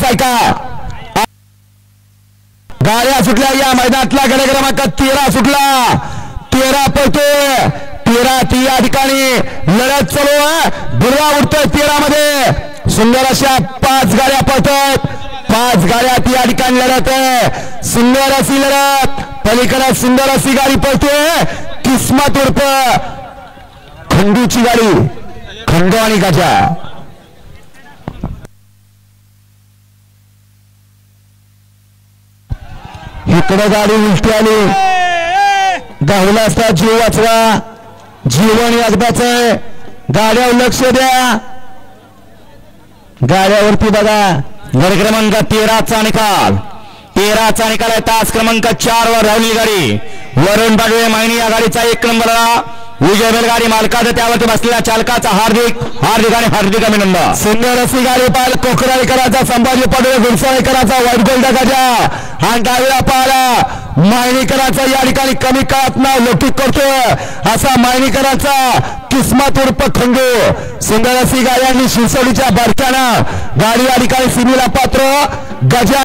police ऐका गाड्या सुटल्या या मैदानातला गड क्रमांक 13 सुटला 13 पळतोय 13 या ठिकाणी लढत चालू आहे दुर्वा उडतोय 13 मध्ये सुंदर अशा 5 गाड्या पळतात 5 गाड्यात या ठिकाणी लढत आहे सुंदर अशी लढत पलीकडे सुंदर अशी गाडी पळतोय किस्मत उर्फ खंडूची गाडी खंडू आणि गजा इकडे गाडी उलटी आली धावला असता जीव वाचला जीवन एकदाच आहे गाड्यावर लक्ष द्या गाड्यावरती बघा गड क्रमांक 13चा निकाल 13चा निकाल आहे तास क्रमांक 4 वर धावली गाडी वरुण पाडवे मायनी या गाडीचा 1 नंबरला विजय बैलगाडी मालकाचा त्यावरती बसलेल्या चालकाचा हार्दिक आणि हार्दिक अभिनंदन सुंदर अशी गाडी पाल कोकराळकरांचा संभाजी पाडवे गुणसाळेकरांचा वाईट गोल्ड गजा आणि डावीला पाला मायनीकरांचा या ठिकाणी कमी काळात नाव लौकिक करतोय असा मायनीकरांचा किस्मत उर्फ खंडू सुंदर अशी गाडी आणि शिरसोडीच्या बारक्यानं गाडी या ठिकाणी सिमीला पात्र गजा